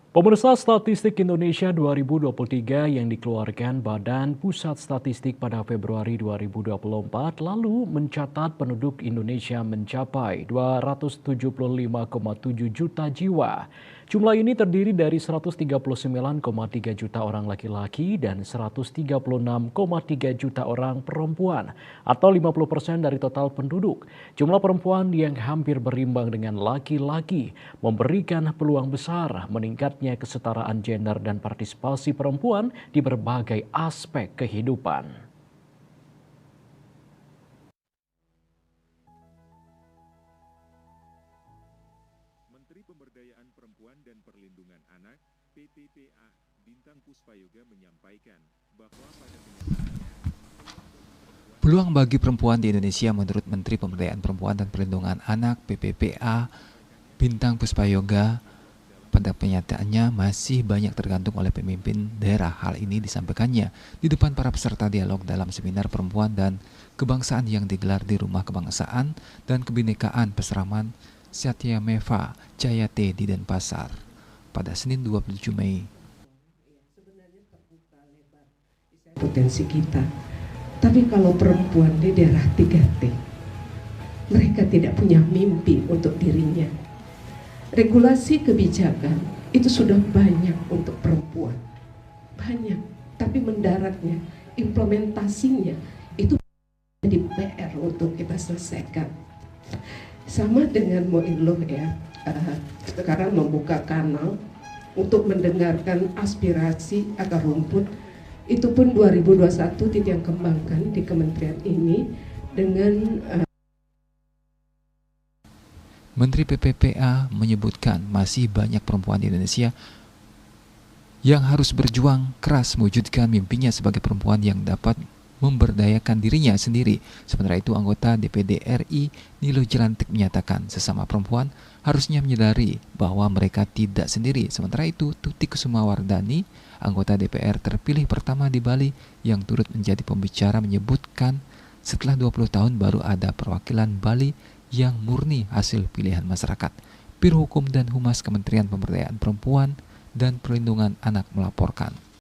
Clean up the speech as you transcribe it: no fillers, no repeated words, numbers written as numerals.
Pemirsa Statistik Indonesia 2023 yang dikeluarkan Badan Pusat Statistik pada Februari 2024 lalu mencatat penduduk Indonesia mencapai 275,7 juta jiwa. Jumlah ini terdiri dari 139,3 juta orang laki-laki dan 136,3 juta orang perempuan atau 50% dari total penduduk. Jumlah perempuan yang hampir berimbang dengan laki-laki memberikan peluang besar meningkatnya kesetaraan gender dan partisipasi perempuan di berbagai aspek kehidupan. Menteri Pemberdayaan Perempuan dan Perlindungan Anak (PPPA) Bintang Puspayoga menyampaikan bahwa pada peluang bagi perempuan di Indonesia menurut Menteri Pemberdayaan Perempuan dan Perlindungan Anak (PPPA) Bintang Puspayoga pada kenyataannya masih banyak tergantung oleh pemimpin daerah. Hal ini disampaikannya di depan para peserta dialog dalam seminar perempuan dan kebangsaan yang digelar di Rumah Kebangsaan dan Kebinekaan Peseraman Satya Meva Jayate di Denpasar pada Senin 27 Mei. Potensi kita, tapi kalau perempuan di daerah 3T, mereka tidak punya mimpi untuk dirinya. Regulasi kebijakan itu sudah banyak untuk perempuan, banyak, tapi mendaratnya, implementasinya itu jadi PR untuk kita selesaikan. Sama dengan Moinloh ya, sekarang membuka kanal untuk mendengarkan aspirasi akar rumput. Itu pun 2021 yang kembangkan di kementerian ini dengan Menteri PPPA menyebutkan masih banyak perempuan di Indonesia yang harus berjuang keras mewujudkan mimpinya sebagai perempuan yang dapat memberdayakan dirinya sendiri. Sementara itu, anggota DPD RI Nilo Jelantik menyatakan sesama perempuan harusnya menyadari bahwa mereka tidak sendiri. Sementara itu, Tuti Kusumawardani, anggota DPR terpilih pertama di Bali yang turut menjadi pembicara menyebutkan setelah 20 tahun baru ada perwakilan Bali yang murni hasil pilihan masyarakat. Biro Hukum dan Humas Kementerian Pemberdayaan Perempuan dan Perlindungan Anak melaporkan.